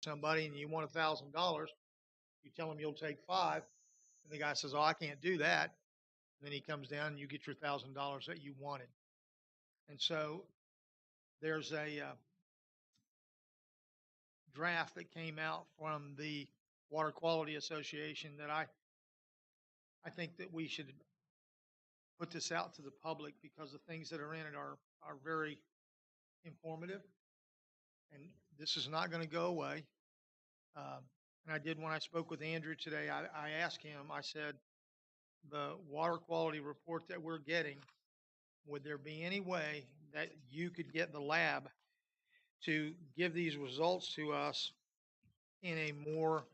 somebody and you want $1,000, you tell him you'll take five, and the guy says, "Oh, I can't do that." And then he comes down and you get your $1,000 that you wanted. And so there's a draft that came out from the Water Quality Association that I think that we should put this out to the public because the things that are in it are very informative, and this is not going to go away. And I did when I spoke with Andrew today. I asked him. I said, the water quality report that we're getting, would there be any way that you could get the lab to give these results to us in a more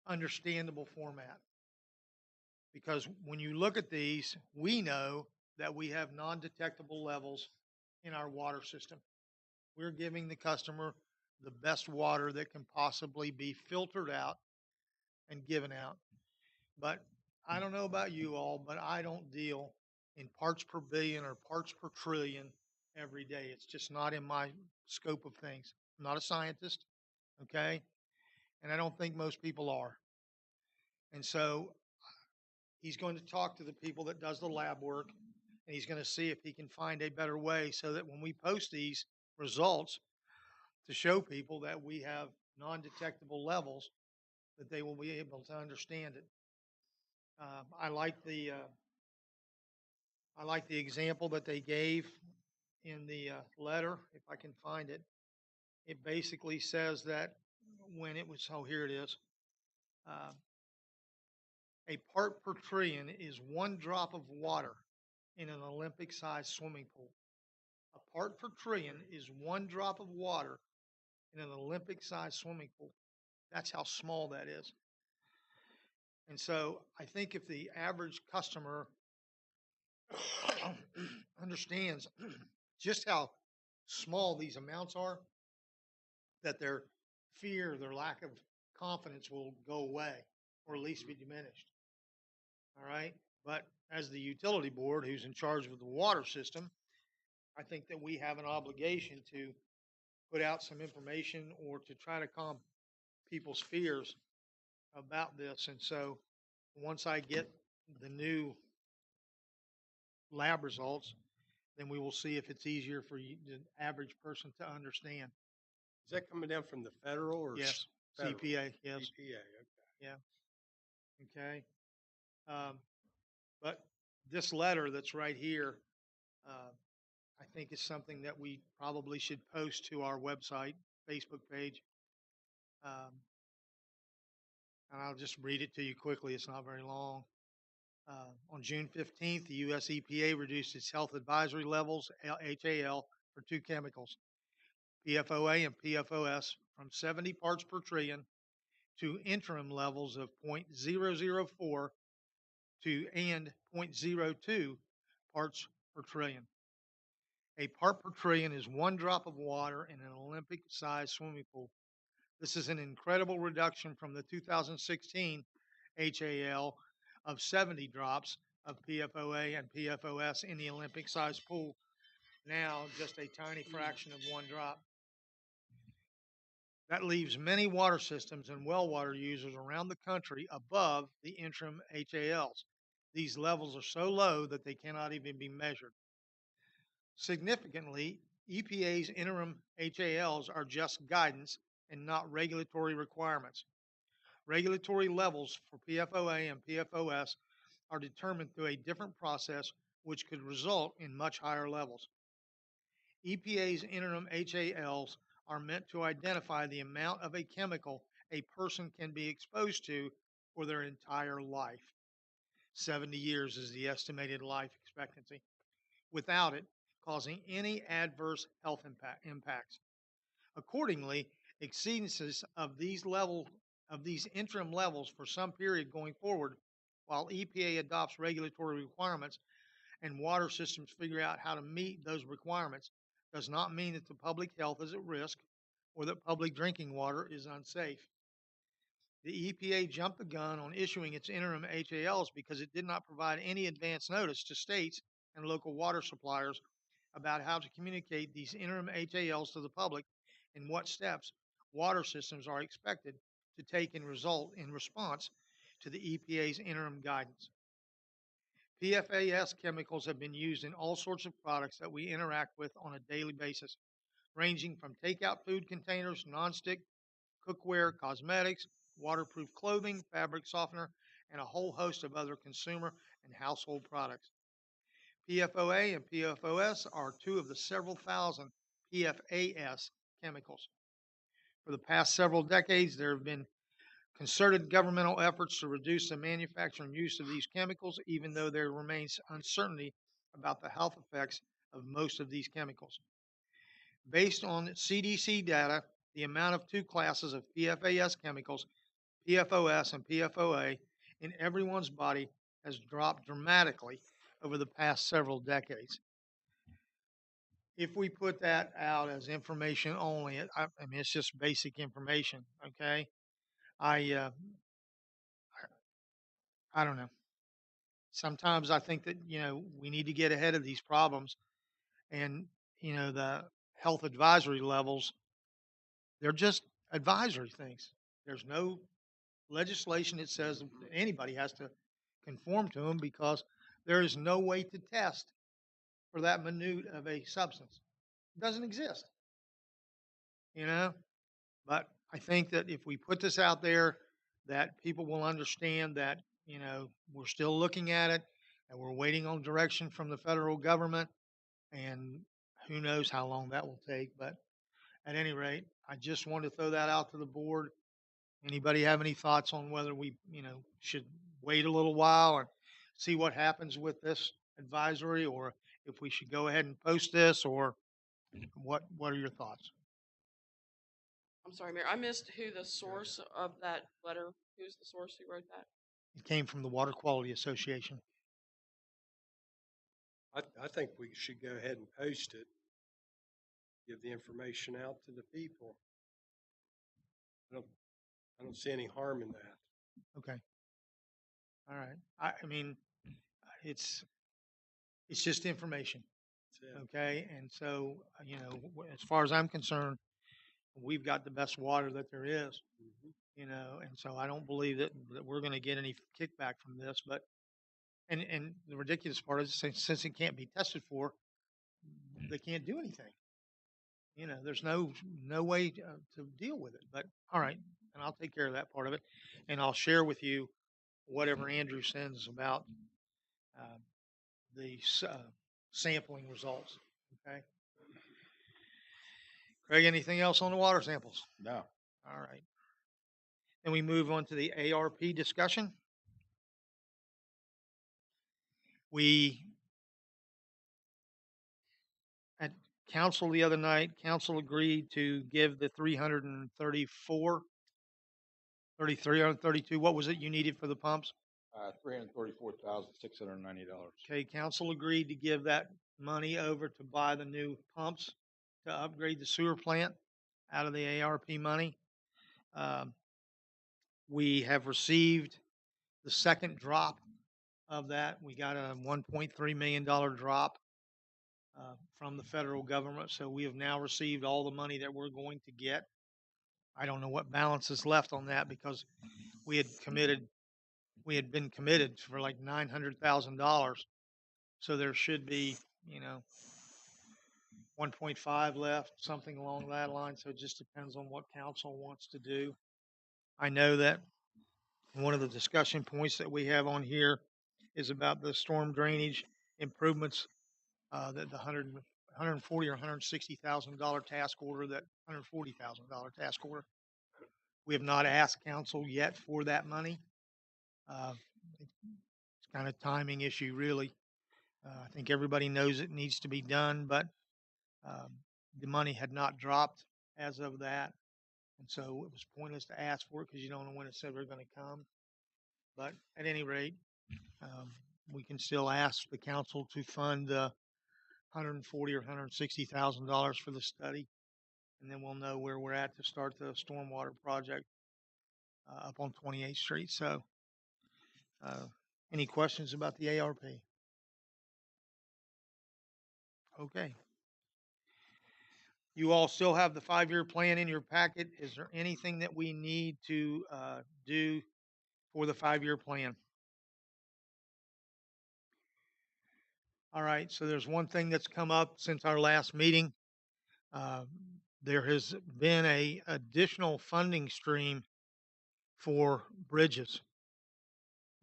understandable format? Because when you look at these, we know that we have non-detectable levels in our water system. We're giving the customer the best water that can possibly be filtered out and given out. But I don't know about you all, but I don't deal in parts per billion or parts per trillion every day. It's just not in my scope of things. I'm not a scientist, okay? And I don't think most people are. And so he's going to talk to the people that does the lab work, and he's going to see if he can find a better way so that when we post these results to show people that we have non-detectable levels, that they will be able to understand it. I like the example that they gave in the letter. If I can find it, it basically says that when it was, oh, here it is. A part per trillion is one drop of water in an Olympic-sized swimming pool. A part per trillion is one drop of water in an Olympic-sized swimming pool. That's how small that is. And so I think if the average customer understands just how small these amounts are, that their fear, their lack of confidence will go away, or at least be diminished. All right. But as the utility board who's in charge of the water system, I think that we have an obligation to put out some information or to try to calm people's fears about this. And so once I get the new lab results, then we will see if it's easier for you, the average person, to understand. Is that coming down from the federal or Yes, federal? CPA, yes. CPA, okay. Yeah. Okay. But this letter that's right here, I think is something that we probably should post to our website, Facebook page. And I'll just read it to you quickly. It's not very long. On June 15th, the U.S. EPA reduced its health advisory levels, HAL, for two chemicals, PFOA and PFOS, from 70 parts per trillion to interim levels of 0.004 and 0.02 parts per trillion. A part per trillion is one drop of water in an Olympic-sized swimming pool. This is an incredible reduction from the 2016 HAL of 70 drops of PFOA and PFOS in the Olympic-sized pool. Now, just a tiny fraction of one drop. That leaves many water systems and well water users around the country above the interim HALs. These levels are so low that they cannot even be measured. Significantly, EPA's interim HALs are just guidance and not regulatory requirements. Regulatory levels for PFOA and PFOS are determined through a different process, which could result in much higher levels. EPA's interim HALs are meant to identify the amount of a chemical a person can be exposed to for their entire life. 70 years is the estimated life expectancy, without it causing any adverse health impacts. Accordingly, exceedances of these interim levels for some period going forward, while EPA adopts regulatory requirements and water systems figure out how to meet those requirements, does not mean that the public health is at risk or that public drinking water is unsafe. The EPA jumped the gun on issuing its interim HALs because it did not provide any advance notice to states and local water suppliers about how to communicate these interim HALs to the public and what steps water systems are expected to take in response to the EPA's interim guidance. PFAS chemicals have been used in all sorts of products that we interact with on a daily basis, ranging from takeout food containers, nonstick cookware, cosmetics, waterproof clothing, fabric softener, and a whole host of other consumer and household products. PFOA and PFOS are two of the several thousand PFAS chemicals. For the past several decades, there have been concerted governmental efforts to reduce the manufacture and use of these chemicals, even though there remains uncertainty about the health effects of most of these chemicals. Based on CDC data, the amount of two classes of PFAS chemicals, PFOS and PFOA, in everyone's body has dropped dramatically over the past several decades. If we put that out as information only, I mean, it's just basic information, okay? I don't know. Sometimes I think that, we need to get ahead of these problems and, the health advisory levels, they're just advisory things. There's no legislation that says anybody has to conform to them because there is no way to test for that minute of a substance. It doesn't exist, you know? But I think that if we put this out there, that people will understand that, we're still looking at it and we're waiting on direction from the federal government. And who knows how long that will take. But at any rate, I just wanted to throw that out to the board. Anybody have any thoughts on whether we, should wait a little while and see what happens with this advisory, or if we should go ahead and post this, or what are your thoughts? I'm sorry, Mayor. I missed who the source of that letter. Who's the source who wrote that? It came from the Water Quality Association. I think we should go ahead and post it, give the information out to the people. I don't see any harm in that. Okay. All right. I mean, it's just information. That's it. Okay. And so, as far as I'm concerned, we've got the best water that there is, and so I don't believe that we're going to get any kickback from this. But and the ridiculous part is, since it can't be tested for, they can't do anything. There's no way to deal with it. But all right, and I'll take care of that part of it, and I'll share with you whatever Andrew sends about uh, the sampling results. Okay. Craig, anything else on the water samples? No. All right. Then we move on to the ARP discussion. We at council the other night, council agreed to give the 334, 332. What was it you needed for the pumps? $334,690. Okay, council agreed to give that money over to buy the new pumps to upgrade the sewer plant out of the ARP money. We have received the second drop of that. We got a $1.3 million drop from the federal government. So we have now received all the money that we're going to get. I don't know what balance is left on that because we had been committed for like $900,000. So there should be, 1.5 left, something along that line. So it just depends on what council wants to do. I know that one of the discussion points that we have on here is about the storm drainage improvements, that the 140 or $160,000 task order, that $140,000 task order. We have not asked council yet for that money. It's kind of timing issue, really. I think everybody knows it needs to be done, but the money had not dropped as of that. And so it was pointless to ask for it because you don't know when it said we're going to come. But at any rate, we can still ask the council to fund $140 or $160,000 for the study, and then we'll know where we're at to start the stormwater project up on 28th Street. So, any questions about the ARP? You all still have the 5-year plan in your packet. Is there anything that we need to do for the 5-year plan? All right, so there's one thing that's come up since our last meeting. Uh, there has been a additional funding stream for bridges.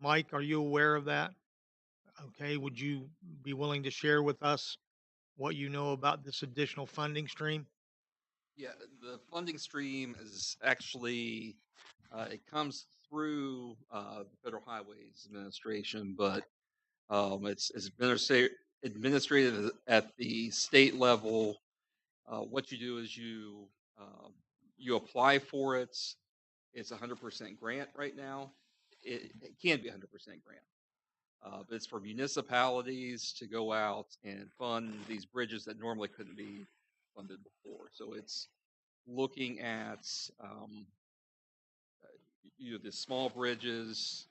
Mike, are you aware of that? Okay, would you be willing to share with us what you know about this additional funding stream? Yeah, the funding stream is actually, it comes through the Federal Highways Administration, but it's administrated at the state level. What you do is you apply for it. It's 100% grant right now. It can be 100% grant. But it's for municipalities to go out and fund these bridges that normally couldn't be funded before. So it's looking at the small bridges,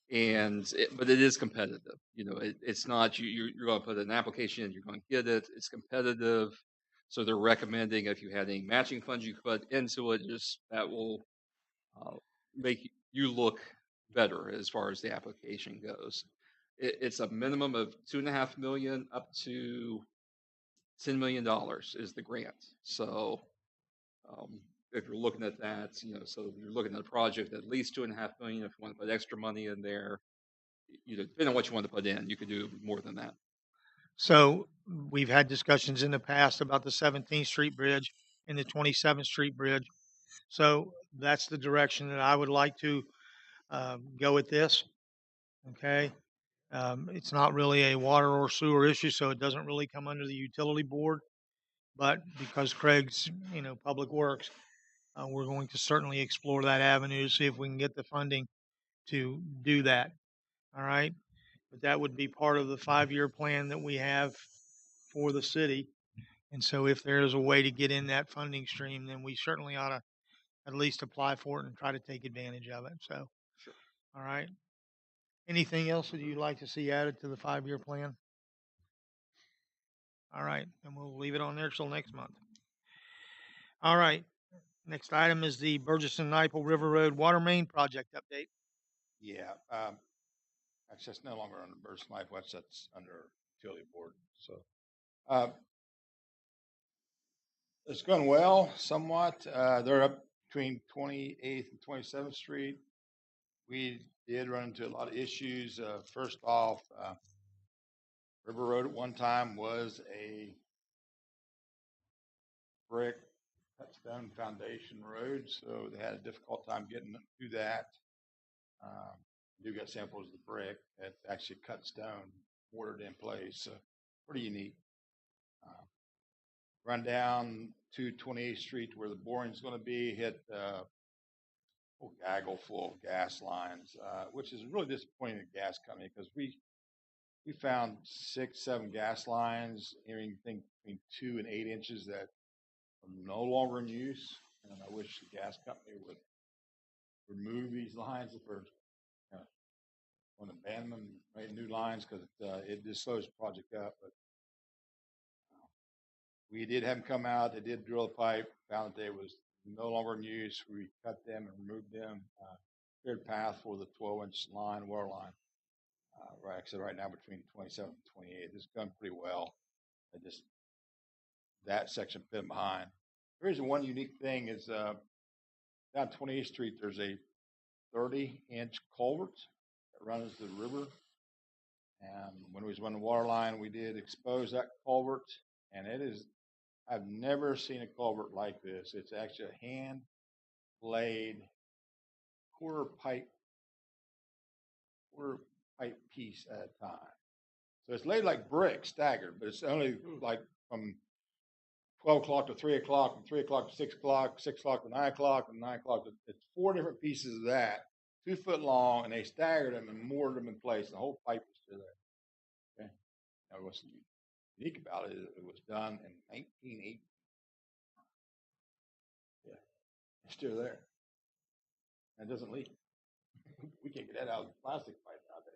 but it is competitive. It's not you're going to put an application in, you're going to get it. It's competitive. So they're recommending if you had any matching funds you could put into it, just that will make you look better as far as the application goes. It's a minimum of $2.5 million up to $10 million is the grant. So if you're looking at that, so if you're looking at a project at least $2.5 million. If you want to put extra money in there, depending on what you want to put in, you could do more than that. So we've had discussions in the past about the 17th Street Bridge and the 27th Street Bridge. So that's the direction that I would like to go with this. Okay. It's not really a water or sewer issue, so it doesn't really come under the utility board. But because Craig's, Public Works, we're going to certainly explore that avenue to see if we can get the funding to do that. All right. But that would be part of the 5-year plan that we have for the city. And so if there's a way to get in that funding stream, then we certainly ought to at least apply for it and try to take advantage of it. So, Sure. All right. Anything else that you'd like to see added to the 5-year plan? All right. And we'll leave it on there till next month. All right. Next item is the Burgess and Niple River Road Water Main Project update. Yeah, actually, that's no longer under Burgess Life West, that's under utility board, so. It's going well, somewhat, they're up between 28th and 27th Street. We did run into a lot of issues, first off, River Road at one time was a brick cut stone foundation road, so they had a difficult time getting through that. You got samples of the brick that actually cut stone, mortared in place. So pretty unique. Run down to 28th Street to where the boring is going to be, hit a whole gaggle full of gas lines, which is really disappointing to the gas company because we found 6, 7 gas lines, anything between 2 and 8 inches that are no longer in use. And I wish the gas company would remove these lines if they're want to abandon them, make new lines because it just slows the project up. But we did have them come out. They did drill the pipe, found that they was no longer in use. We cut them and removed them. Cleared path for the 12-inch line, water line. Right, so right now between 27 and 28, it's going pretty well. That section fit behind. Here's one unique thing is down 28th Street, there's a 30-inch culvert that runs the river. And when we was running the water line, we did expose that culvert, and I've never seen a culvert like this. It's actually a hand laid quarter pipe piece at a time. So it's laid like brick, staggered, but it's only like from 12 o'clock to 3 o'clock, from 3 o'clock to 6 o'clock, 6 o'clock to 9 o'clock, and 9 o'clock. It's 4 different pieces of that, 2 foot long, and they staggered them and moored them in place. The whole pipe is still there. Okay. Now, what's unique about it is it was done in 1980. Yeah, it's still there. And it doesn't leak. We can't get that out of the plastic pipe nowadays.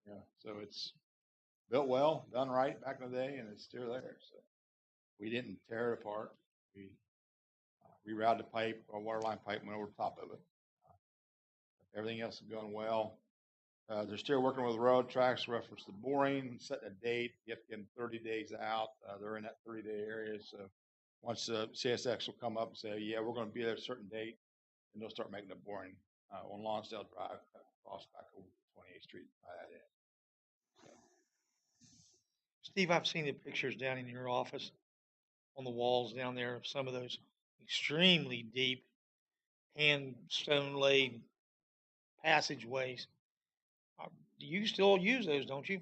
Yeah, so it's built well, done right back in the day, and it's still there. So we didn't tear it apart. We rerouted the pipe, our water line pipe went over the top of it. Everything else is going well. They're still working with road tracks, reference the boring, setting a date. You have to get them 30 days out. They're in that 30-day area. So once the CSX will come up and say, yeah, we're going to be there at a certain date, and they'll start making the boring on Lonsdale Drive, across back over 28th Street by that end. Steve, I've seen the pictures down in your office on the walls down there of some of those extremely deep hand stone laid passageways. Do you still use those, don't you?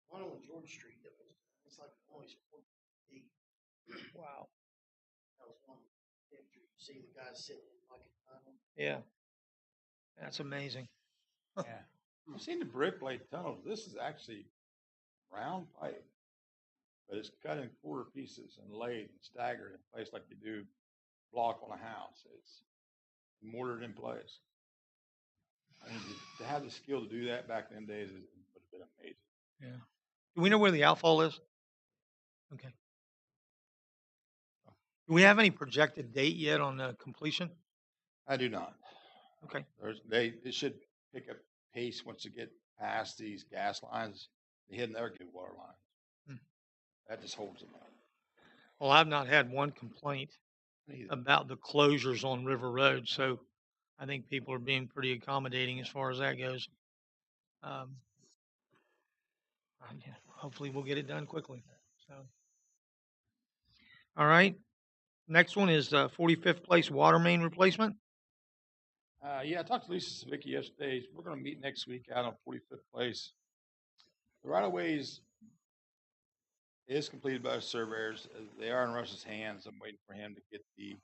One on George Street that was, it's like always 4 feet. Wow. That was one picture. You see the guy sitting in like a tunnel. Yeah. That's amazing. Yeah. I've seen the brick laid tunnels. This is actually round pipe, but it's cut in quarter pieces and laid and staggered in place like you do block on a house. It's mortared in place. I mean, to have the skill to do that back in them days would have been amazing. Yeah. Do we know where the outfall is? Okay. Do we have any projected date yet on the completion? I do not. Okay. It should pick up pace once you get past these gas lines. They hit their good water lines. Hmm. That just holds them up. Well, I've not had one complaint Neither. about the closures on River Road, so I think people are being pretty accommodating as far as that goes. Hopefully we'll get it done quickly. So, all right. Next one is 45th Place water main replacement. Yeah, I talked to Lisa Savicki yesterday. We're going to meet next week out on 45th Place. The right-of-ways is completed by the surveyors. They are in Russ's hands. I'm waiting for him to get the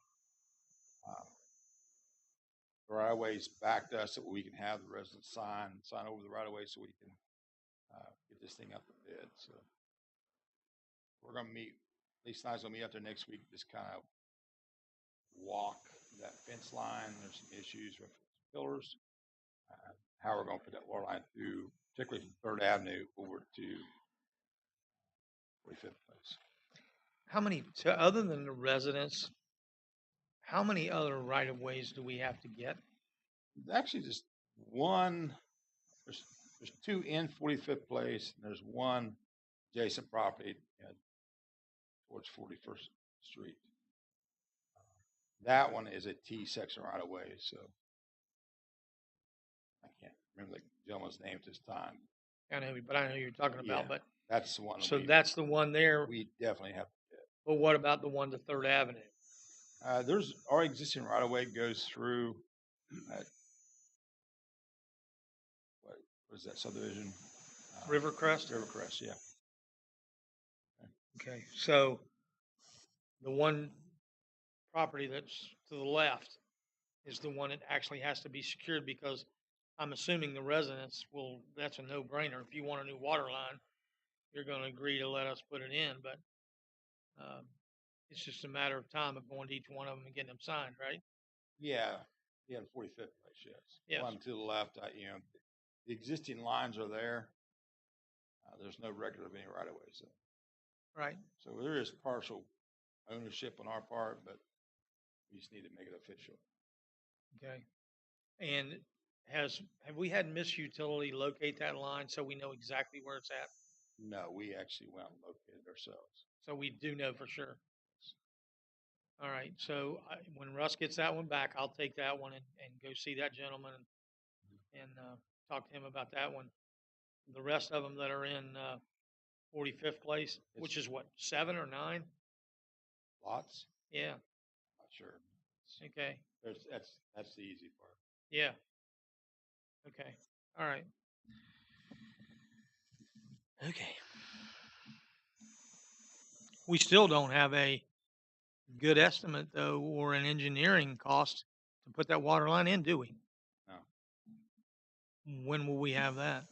right-of-ways back to us so we can have the residents sign over the right-of-way so we can get this thing up to bid. So we're going to meet, Lisa and I's going to meet out there next week, just kind of walk that fence line. There's some issues with pillars, how we're going to put that water line through, particularly from 3rd Avenue over to 45th Place. How many, so other than the residents, how many other right of ways do we have to get? Actually, just one. There's 2 in 45th Place, and there's one adjacent property towards 41st Street. That one is a T section right away, so I can't remember the gentleman's name at this time. I know, but I know who you're talking about. Yeah. But That's the one. so that's the one there. We definitely have to get. But what about the one to 3rd Avenue? There's our existing right of way goes through. What is that subdivision? Rivercrest? Rivercrest, yeah. Okay, so the one property that's to the left is the one that actually has to be secured, because I'm assuming the residents will, that's a no-brainer. If you want a new water line, you're going to agree to let us put it in, but it's just a matter of time of going to each one of them and getting them signed, right? Yeah, 45th Place, yes. Yes. One to the left, the existing lines are there. There's no record of any right of ways. Right. So there is partial ownership on our part, but we just need to make it official. Okay. And have we had Miss Utility locate that line so we know exactly where it's at? No, we actually went and located ourselves. So we do know for sure. All right. So when Russ gets that one back, I'll take that one and go see that gentleman and talk to him about that one. The rest of them that are in 45th Place, which is what, 7 or 9? Lots? Yeah. Not sure. Okay. That's the easy part. Yeah. Okay. All right. Okay. We still don't have a good estimate, though, or an engineering cost to put that water line in, do we? No. When will we have that?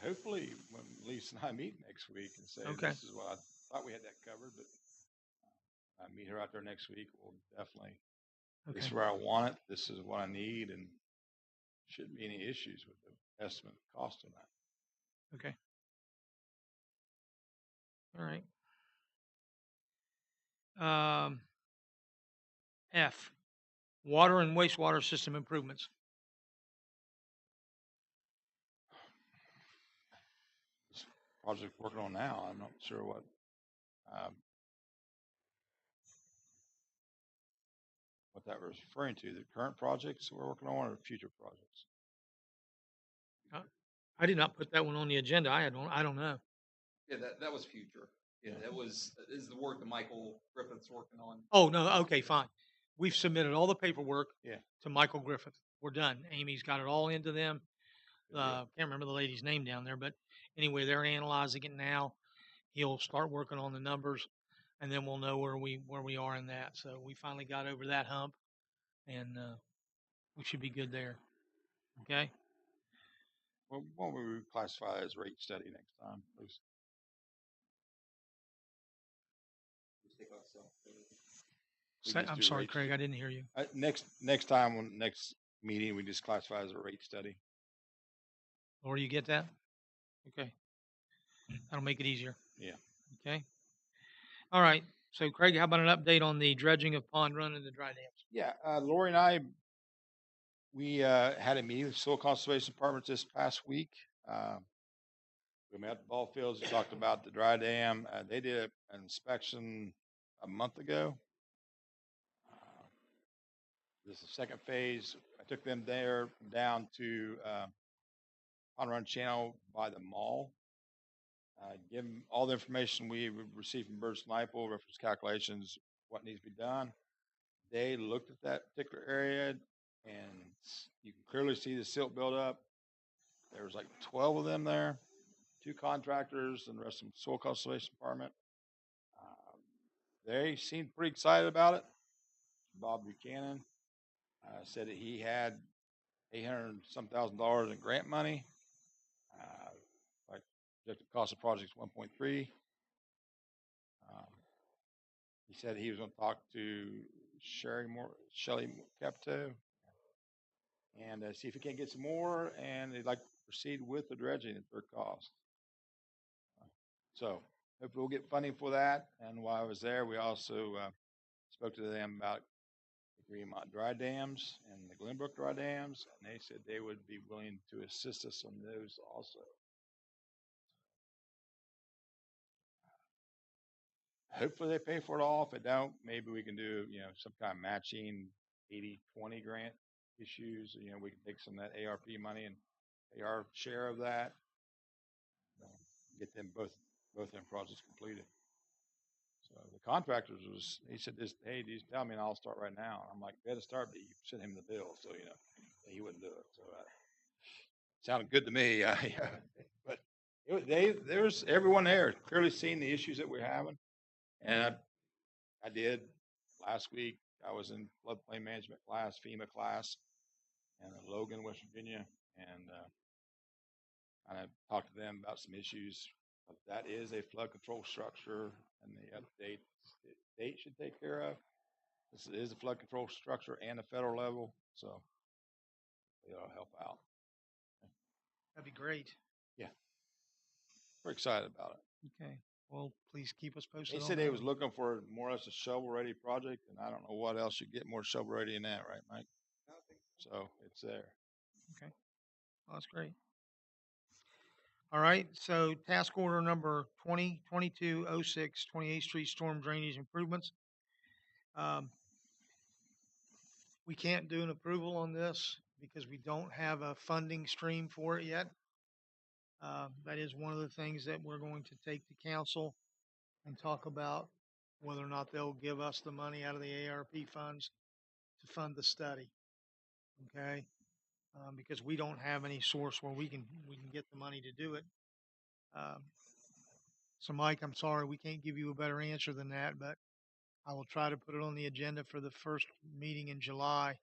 Hopefully, when Lisa and I meet next week and say, Okay. This is what I thought we had that covered, but I meet her out there next week. We'll definitely, This is Okay. where I want it. This is what I need, and shouldn't be any issues with the estimate cost on that. Okay. All right. F, water and wastewater system improvements. This project working on now, I'm not sure um, what that was referring to. The current projects we're working on or future projects? I did not put that one on the agenda. I don't know. Yeah, that was future. Yeah, that was, is the work that Michael Griffith's working on. Oh, no, okay, fine. We've submitted all the paperwork Yeah. to Michael Griffith. We're done. Amy's got it all into them. Good deal. Can't remember the lady's name down there, but anyway, they're analyzing it now. He'll start working on the numbers, and then we'll know where we are in that. So we finally got over that hump, and we should be good there. Okay. Well, why don't we classify as rate study next time, please? We just I'm do sorry, rate Craig, stu- I didn't hear you. Next time, when next meeting, we just classify as a rate study. Laura, you get that? Okay. That'll make it easier. Yeah. Okay. All right. So, Craig, how about an update on the dredging of Pond Run and the dry dams? Yeah, Lori and I, we had a meeting with Soil Conservation Department this past week. We met at the ball fields, we talked about the dry dam. They did an inspection a month ago. This is the second phase. I took them down to Pond Run Channel by the mall. Give them all the information we received from Burgess Niple, reference calculations, what needs to be done. They looked at that particular area, and you can clearly see the silt buildup. There was like 12 of them there, 2 contractors, and the rest of them Soil Conservation Department. They seemed pretty excited about it. Bob Buchanan said that he had $800-some thousand in grant money. Like projected cost of projects 1.3. He said he was going to talk to Shelley Capito and see if he can't get some more, and they'd like to proceed with the dredging at their cost. So hopefully we'll get funding for that. And while I was there, we also spoke to them about the Greenmont dry dams and the Glenbrook dry dams, and they said they would be willing to assist us on those also. Hopefully they pay for it all. If they don't, maybe we can do, some kind of matching 80-20 grant issues. We can take some of that ARP money and pay our share of that. Get them both them projects completed. So the contractors he said this, hey, just tell me and I'll start right now. I'm like, better start, but you send him the bill. So, he wouldn't do it. So sounded good to me. But there's everyone there clearly seeing the issues that we're having. And I did last week. I was in floodplain management class, FEMA class, and in Logan, West Virginia, and I talked to them about some issues. That is a flood control structure, and the update the state should take care of. This is a flood control structure and a federal level, so it'll help out. That'd be great. Yeah, we're excited about it. Okay. Well, please keep us posted. They on said that they was one. looking for more or less a shovel-ready project, and I don't know what else you get more shovel-ready than that, right, Mike? So it's there. Okay. Well, that's great. All right. So task order number 2022-06, 28th Street Storm Drainage Improvements. We can't do an approval on this because we don't have a funding stream for it yet. That is one of the things that we're going to take to council and talk about whether or not they'll give us the money out of the ARP funds to fund the study. Okay. Because we don't have any source where we can get the money to do it. So Mike, I'm sorry, we can't give you a better answer than that, but I will try to put it on the agenda for the first meeting in July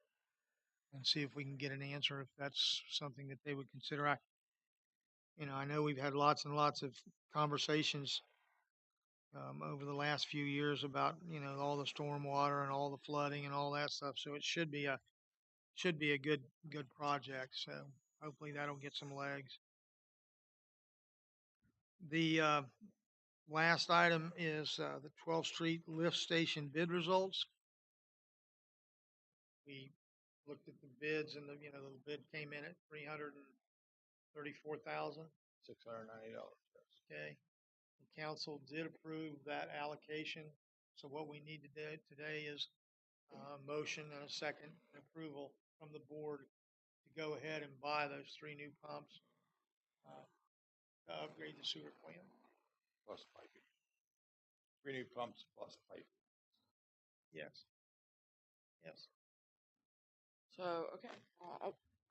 and see if we can get an answer if that's something that they would consider. I know we've had lots and lots of conversations over the last few years about all the storm water and all the flooding and all that stuff. So it should be a good project. So hopefully that'll get some legs. The Last item is the 12th Street Lift Station bid results. We looked at the bids and the bid came in at $334,000. $690. Okay. The council did approve that allocation. So what we need to do today is a motion and a second approval from the board to go ahead and buy those 3 new pumps to upgrade the sewer plant. Plus piping. 3 new pumps plus piping. Yes. Yes. So, okay,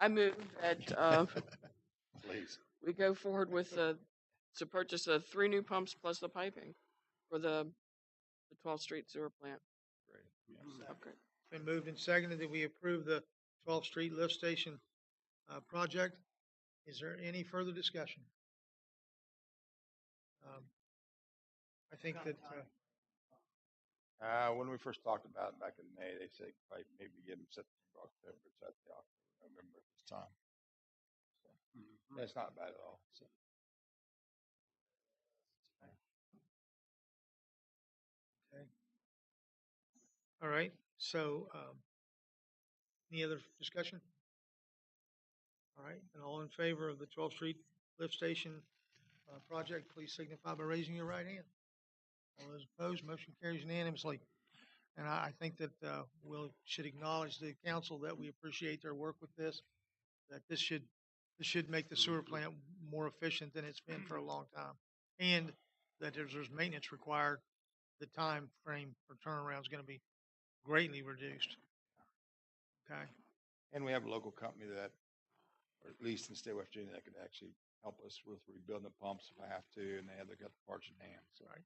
I move that Please. we go forward with to purchase 3 new pumps plus the piping for the 12th Street sewer plant Great. upgrade. It's been moved and seconded that we approve the 12th Street Lift Station project. Is there any further discussion? I think that When we first talked about it back in May, they said probably maybe give them September, October. It's at the October, November at this time. So, that's not bad at all. So. okay. All right. So, any other discussion? All right. And all in favor of the 12th Street Lift Station project, please signify by raising your right hand. All those opposed, motion carries unanimously. And I think that we should acknowledge the council that we appreciate their work with this. That this should make the sewer plant more efficient than it's been for a long time, and that there's maintenance required. The time frame for turnaround is going to be greatly reduced. Okay. And we have a local company that, or at least in the state of West Virginia, that could actually help us with rebuilding the pumps if I have to, and they got the parts in hand. So right.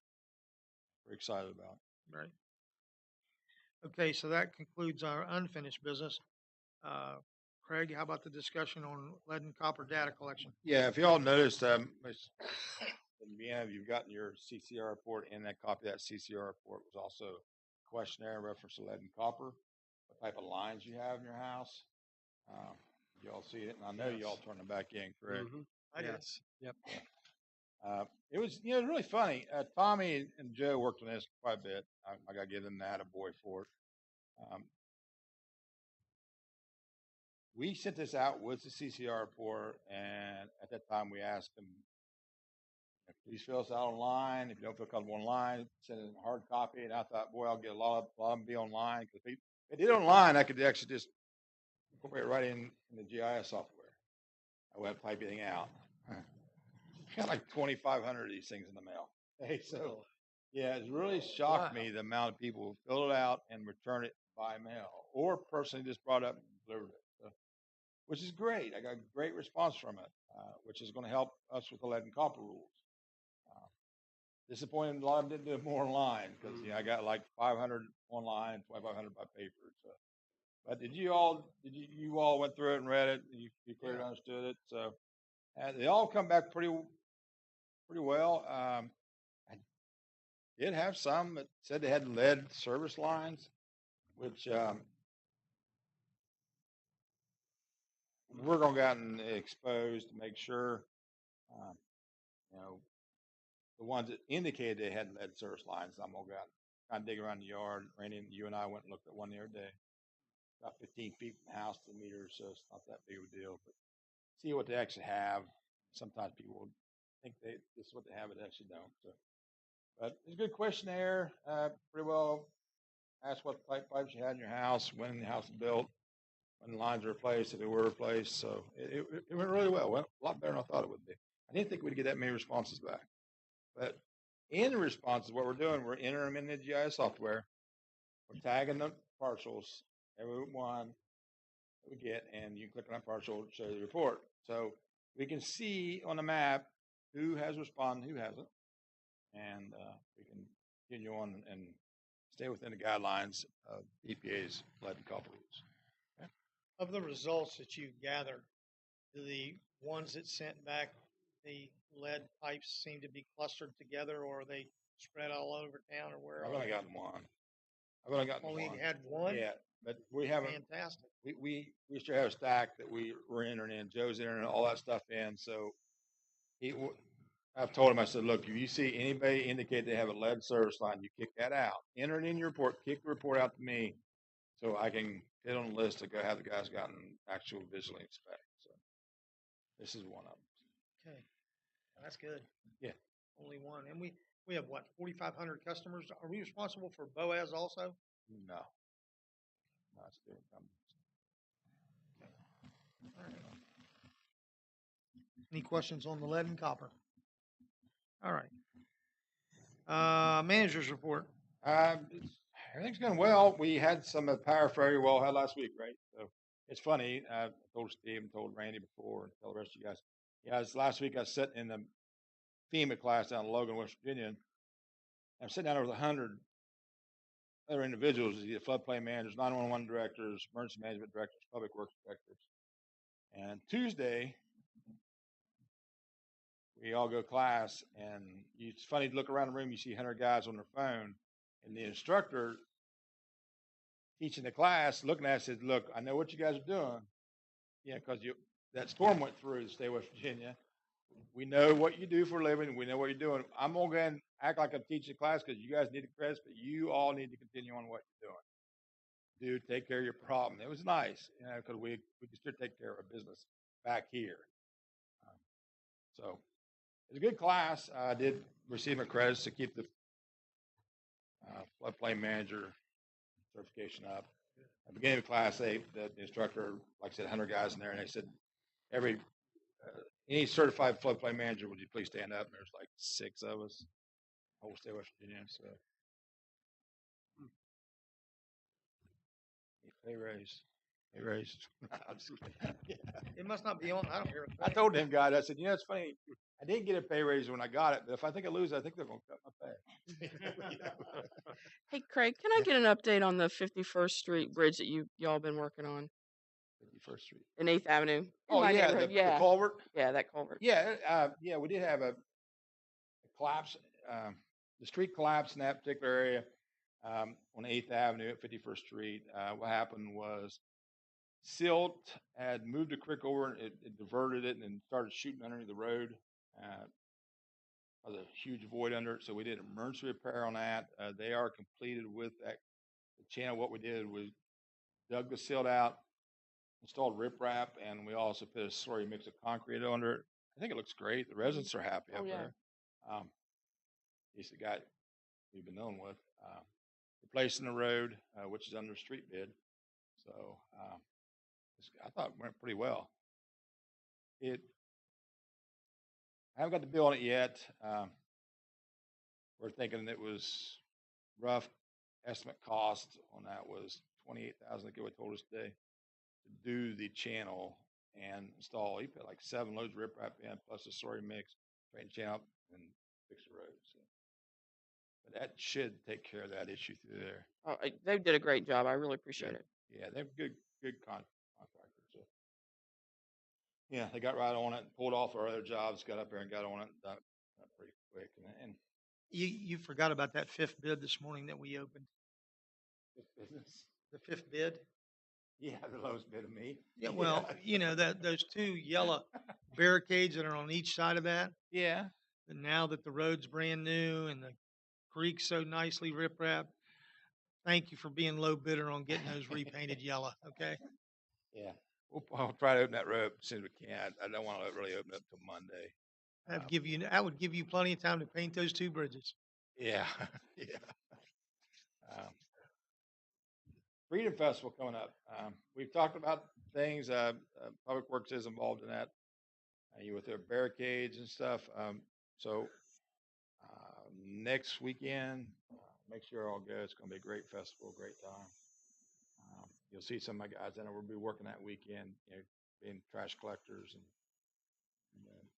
We're excited about it. Right. Okay, so that concludes our unfinished business. Craig, how about the discussion on lead and copper data collection? Yeah, if y'all noticed, in Vienna, you've gotten your CCR report, and that copy of that CCR report was also a questionnaire in reference to lead and copper, what type of lines you have in your house. Y'all see it, and I know y'all turn them back in, correct? I did. Yes. Yep. It was, really funny. Tommy and Joe worked on this quite a bit. I got to give them the attaboy for it. We sent this out with the CCR report, and at that time we asked them, please fill us out online. If you don't feel comfortable online, send in a hard copy. And I thought, boy, I'll get a lot of them be online. Because if they did online, I could actually just incorporate it right in the GIS software. I would have to type anything out. Got like 2,500 of these things in the mail. Hey, so yeah, it's really shocked me the amount of people who fill it out and return it by mail, or personally just brought up and delivered it. So, which is great. I got a great response from it, which is going to help us with the lead and copper rules. Disappointed a lot of them didn't do it more online because I got like 500 online, 2,500 by paper. So, but you all went through it and read it? You clearly understood it. So, and they all come back pretty well. I did have some that said they had lead service lines, which we're going to go out and expose to make sure, the ones that indicated they had lead service lines. I'm going to go out and kind of dig around the yard. Randy, you and I went and looked at one the other day, about 15 feet from the house to the meter, so it's not that big of a deal. But see what they actually have. Sometimes people think this is what they have, but they actually don't. So, but it's a good questionnaire. Pretty well asked what pipes you had in your house, when the house was built, when the lines were replaced, if they were replaced. So it went really well. Went a lot better than I thought it would be. I didn't think we'd get that many responses back. But in the responses, what we're doing, we're entering them in the GIS software. We're tagging the parcels, every one that we get, and you click on that parcel to show the report. So we can see on the map who has responded, who hasn't, and we can continue on and stay within the guidelines of EPA's lead and copper rules. Okay. Of the results that you gathered, do the ones that sent back the lead pipes seem to be clustered together, or are they spread all over town, or where? I've only gotten one. I've only gotten one. Only had one? Yeah, but we haven't. Fantastic. We still have a stack that we're entering in. Joe's entering all that stuff in. So I've told him, I said, look, if you see anybody indicate they have a lead service line, you kick that out. Enter it in your report, kick the report out to me so I can get on the list to go have the guys gotten actual visually inspect. So this is one of them. Okay, that's good. Yeah. Only one, and we have what, 4,500 customers? Are we responsible for Boaz also? No. No, it's different companies. All right. Any questions on the lead and copper? All right. Manager's report. Everything's going well. We had some power failure well had last week, right? So it's funny. I told Steve and told Randy before and tell the rest of you guys. Yeah, last week I was sitting in the FEMA class down in Logan, West Virginia. And I'm sitting down with 100 other individuals, either floodplain managers, 911 directors, emergency management directors, public works directors. And Tuesday, we all go to class, and it's funny to look around the room. You see 100 guys on their phone, and the instructor teaching the class, looking at us, said, "Look, I know what you guys are doing, because that storm went through the state of West Virginia. We know what you do for a living. We know what you're doing. I'm gonna go ahead and act like I'm teaching the class because you guys need the credits, but you all need to continue on what you're doing. Dude, take care of your problem." It was nice, because we could still take care of our business back here. So it was a good class. I did receive my credits to keep the floodplain manager certification up. At the beginning of the class, the instructor, like I said, 100 guys in there, and they said, any certified floodplain manager, would you please stand up? And there's like 6 of us, whole state of West Virginia. So pay raise. It must not be on. I don't hear it. I told them guys, I said, it's funny. I didn't get a pay raise when I got it, but if I think I lose, I think they're going to cut my pay. Hey, Craig, can I get an update on the 51st Street bridge that y'all been working on 51st Street. in 8th Avenue? In Oh, my yeah, neighborhood, the yeah. culvert. Yeah, that culvert. Yeah, we did have a collapse. The street collapsed in that particular area on 8th Avenue at 51st Street. What happened was silt had moved the creek over, and it diverted it and then started shooting underneath the road. There's a huge void under it, so we did emergency repair on that. They are completed with that channel. What we did was dug the silt out, installed riprap, and we also put a slurry mix of concrete under it. I think it looks great. The residents are happy up there. He's the guy we've been known with. Replacing the road, which is under street bid. So I thought it went pretty well. I haven't got the bill on it yet. We're thinking it was rough estimate cost on that was $28,000. I think what told us today to do the channel and install. He put like 7 loads of riprap in plus a slurry mix, straighten the channel up, and fix the road. So, but that should take care of that issue through there. Oh, they did a great job. I really appreciate it. Yeah, they're good contractors. So. Yeah, they got right on it, pulled off our other jobs, got up there and got on it, done it pretty quick. And You forgot about that 5th bid this morning that we opened. business. The 5th bid. Yeah, the lowest bid of me. Yeah, well, those 2 yellow barricades that are on each side of that. Yeah. And now that the road's brand new and the creek's so nicely riprap, thank you for being low bidder on getting those repainted yellow. Okay. Yeah. I'll try to open that road as soon as we can. I don't want to really open it until Monday. That would give you plenty of time to paint those 2 bridges. Yeah. Yeah. Freedom Festival coming up. We've talked about things. Public Works is involved in that. With their barricades and stuff. So next weekend, make sure you're all good. It's going to be a great festival, great time. You'll see some of my guys in there. We'll be working that weekend, being trash collectors and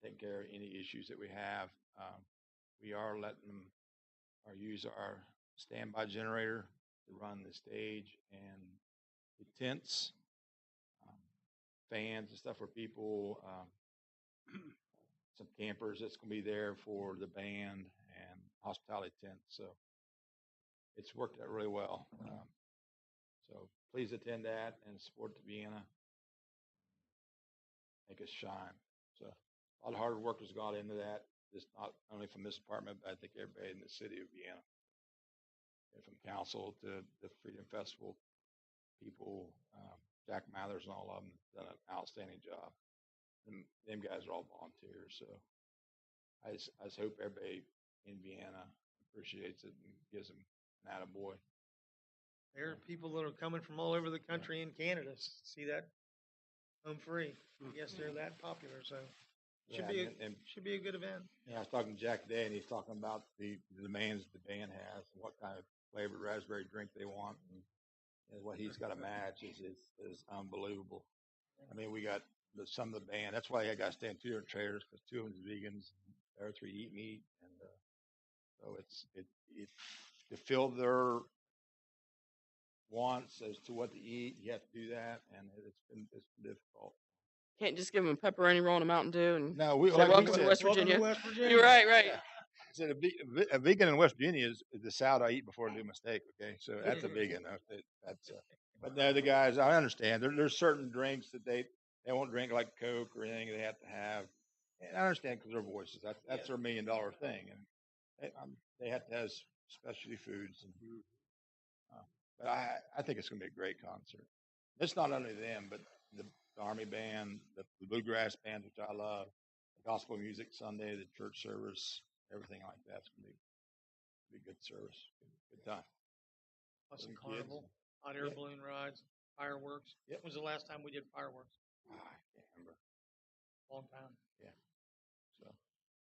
taking care of any issues that we have. We are letting them use our standby generator to run the stage and the tents, fans and stuff for people, some campers that's going to be there for the band and hospitality tents. So it's worked out really well. So please attend that and support the Vienna. Make us shine. So a lot of hard work has gone into that. just not only from this department, but I think everybody in the city of Vienna. And from council to the Freedom Festival people, Jack Mathers and all of them done an outstanding job. And them guys are all volunteers, so I just hope everybody in Vienna appreciates it and gives them an attaboy. There are people that are coming from all over the country and Canada to see that home free. I guess they're that popular, so should Yeah, be and should be a good event. yeah, I was talking to Jack today, and he's talking about the demands the band has, and what kind of flavored raspberry drink they want, and what he's got to match is unbelievable. I mean, we got some of the band. That's why I got to stay in 2 different trailers, because 2 of them is vegans, and the other 3 eat meat, and so it's to fill their wants as to what to eat. You have to do that, and it's been difficult. Can't just give them pepperoni roll and a Mountain Dew and No, we say, like welcome we to said, West Welcome to Virginia. West Virginia. You're right, right. I said a vegan in West Virginia is the salad I eat before I do a mistake. Okay, so that's a vegan. That's but no, the guys, I understand. There's certain drinks that they won't drink, like Coke or anything they have to have, and I understand because their voices. That's their $1 million thing, and they have to have specialty foods. And but I think it's going to be a great concert. It's not only them, but the Army band, the bluegrass band, which I love, the gospel music Sunday, the church service, everything like that. It's going to be a good service, good time. Plus For some the kids. carnival, hot air Yeah. balloon rides, fireworks. Yep. When was the last time we did fireworks? I can't remember. Long time. So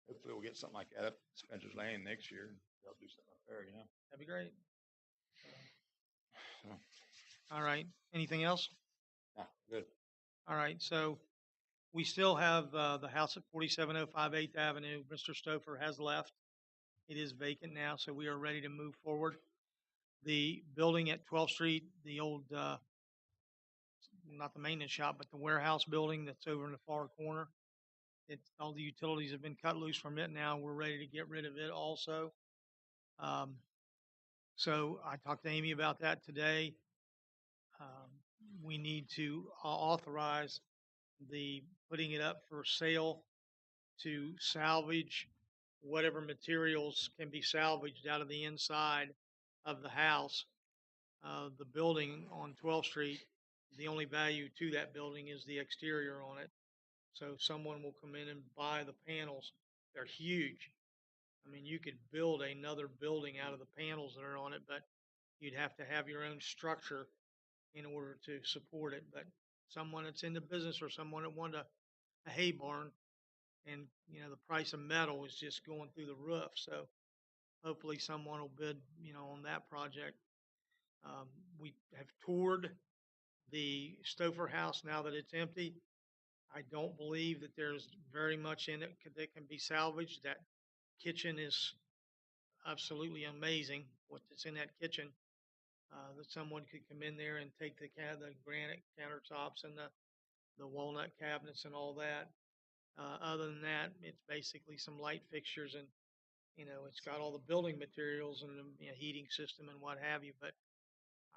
hopefully we'll get something like that up Spencer's Lane next year. They'll do something up there, That'd be great. So, All right. Anything else? yeah, good. All right. So we still have the house at 4705 8th Avenue. Mr. Stouffer has left. It is vacant now, so we are ready to move forward. The building at 12th Street, the old, not the maintenance shop, but the warehouse building that's over in the far corner. All the utilities have been cut loose from it now. We're ready to get rid of it also. So I talked to Amy about that today. We need to authorize the putting it up for sale to salvage whatever materials can be salvaged out of the inside of the house. The building on 12th Street, the only value to that building is the exterior on it. So someone will come in and buy the panels. They're huge. I mean, you could build another building out of the panels that are on it, but you'd have to have your own structure in order to support it. But someone that's in the business, or someone that wanted a hay barn, and the price of metal is just going through the roof. So hopefully someone will bid, on that project. We have toured the Stouffer house now that it's empty. I don't believe that there's very much in it that can be salvaged. That kitchen is absolutely amazing. What's in that kitchen, that someone could come in there and take the granite countertops and the walnut cabinets and all that. Other than that, it's basically some light fixtures, and it's got all the building materials and the heating system and what have you. But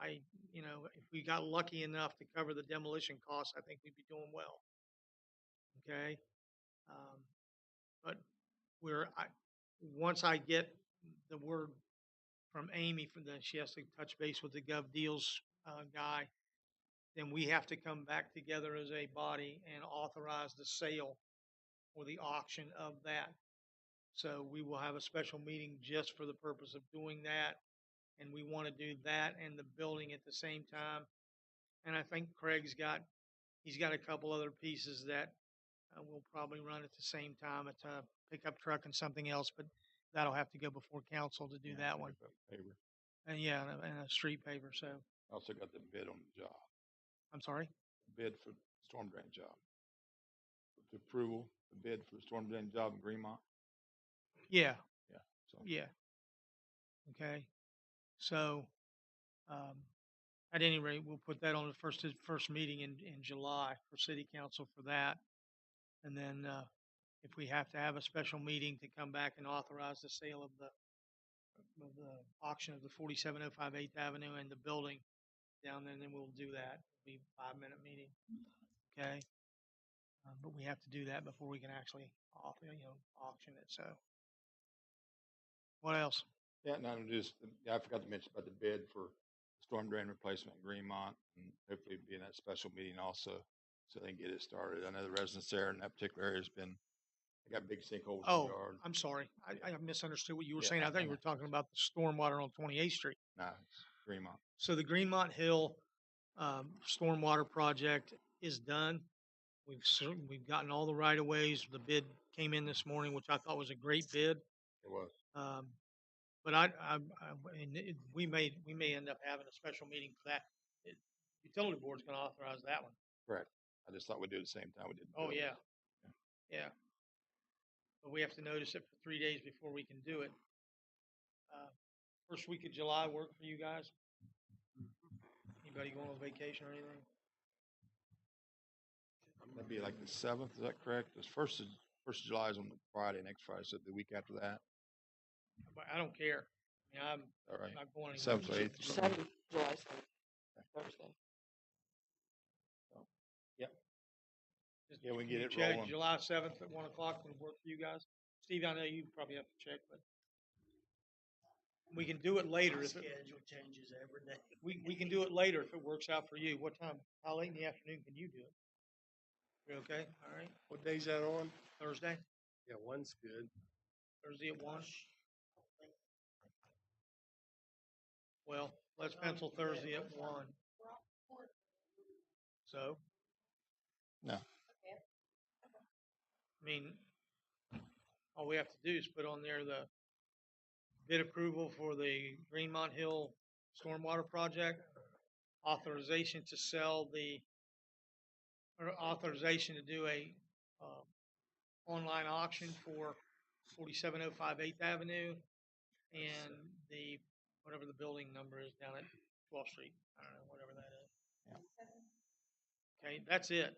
if we got lucky enough to cover the demolition costs, I think we'd be doing well. Okay, but once I get the word from Amy she has to touch base with the Gov Deals guy, then we have to come back together as a body and authorize the sale or the auction of that. So we will have a special meeting just for the purpose of doing that. And we want to do that and the building at the same time. And I think Craig's got a couple other pieces that we'll probably run at the same time. It's a pickup truck and something else, but that'll have to go before council to do that one. Paper. And and a street paver. So I also got the bid on the job. I'm sorry. Bid for the storm drain job. The approval, the bid for the storm drain job in Greenmont. Yeah. Yeah. So Yeah. Okay. So, at any rate, we'll put that on the first meeting in July for city council for that. And then, if we have to have a special meeting to come back and authorize the sale of the auction of the 4705 8th Avenue and the building down there, then we'll do that. It'll be a 5-minute meeting. Okay. But we have to do that before we can actually auction it. So what else? Yeah, no, just, I forgot to mention about the bid for storm drain replacement in Greenmont, and hopefully be in that special meeting also, so they can get it started. I know the residents there in that particular area has been, they got big sinkholes in Oh, the yard. I'm sorry. I misunderstood what you were Yeah, saying. I I thought you know. were talking about the stormwater on 28th Street. No, it's Greenmont. So the Greenmont Hill stormwater project is done. We've gotten all the right of ways. The bid came in this morning, which I thought was a great bid. It was. But we may end up having a special meeting for that. It, Utility board's going to authorize that one. Correct. I just thought we'd do it the same time we did. the Oh building. yeah. But we have to notice it for 3 days before we can do it. First week of July work for you guys? Anybody going on vacation or anything? That'd be like the 7th, is that correct? It's first of July is on the Friday, next Friday, so the week after that. But I don't care. I mean, I'm All right. not going anywhere. 7th or 8th. 7th, July 7th, Thursday. Just- Yeah, we can get you it check rolling. July 7th at 1 o'clock would work for you guys. Steve, I know you probably have to check, but we can do it later. My If it, schedule changes every day. we can do it later if it works out for you. What time? How late in the afternoon can you do it? You okay? All right. What day's that on? Thursday? Yeah, one's good. Thursday at 1? Well, let's pencil Thursday at 1. So? No. I mean, all we have to do is put on there the bid approval for the Greenmont Hill Stormwater Project, authorization to sell or authorization to do a online auction for 4705 8th Avenue and the, whatever the building number is down at 12th Street. I don't know, whatever that is. Okay, that's it.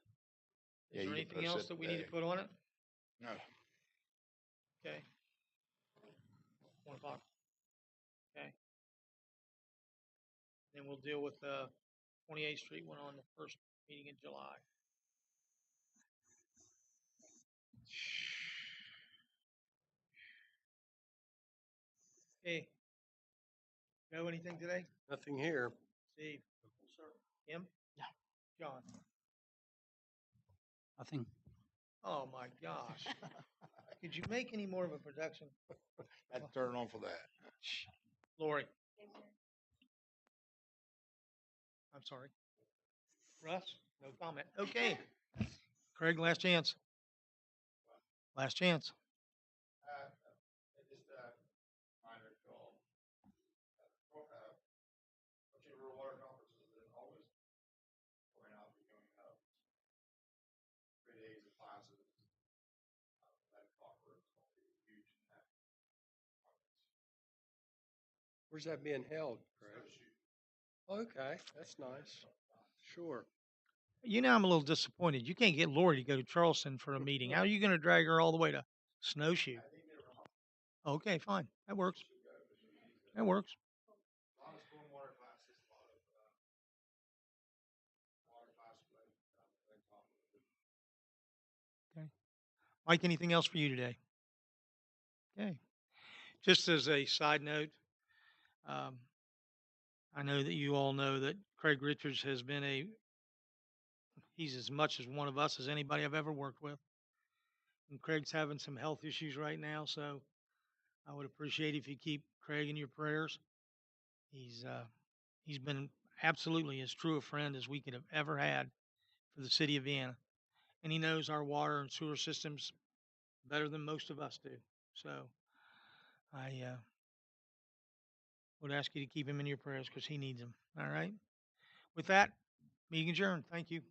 Yeah, Is you there can anything post else it that we need to today. put on it? No. Okay. 1 o'clock. Okay. Then we'll deal with 28th Street one on the first meeting in July. Hey, know anything today? Nothing here. Steve? Sir. Kim? Yeah. John? Nothing. Oh my gosh. Could you make any more of a production? Had to turn it on for that. Lori? I'm sorry. Russ? No comment. Okay. Craig, last chance. Last chance. Just minor call. River Water Conference is in August. We're now going up 3 days of classes. That conference will be huge in that conference. Where's that being held, Craig? Snowshoe. Okay, that's nice. Sure. You know, I'm a little disappointed. You can't get Lori to go to Charleston for a meeting. How are you going to drag her all the way to Snowshoe? Okay, fine. That works. That works. A lot of stormwater classes, a lot of water class related Okay. Mike, anything else for you today? Okay. Just as a side note, I know that you all know that Craig Richards has been he's as much as one of us as anybody I've ever worked with. And Craig's having some health issues right now, so I would appreciate if you keep Craig in your prayers. He's been absolutely as true a friend as we could have ever had for the city of Vienna. And he knows our water and sewer systems better than most of us do. So I would ask you to keep him in your prayers because he needs them. All right. With that, meeting adjourned. Thank you.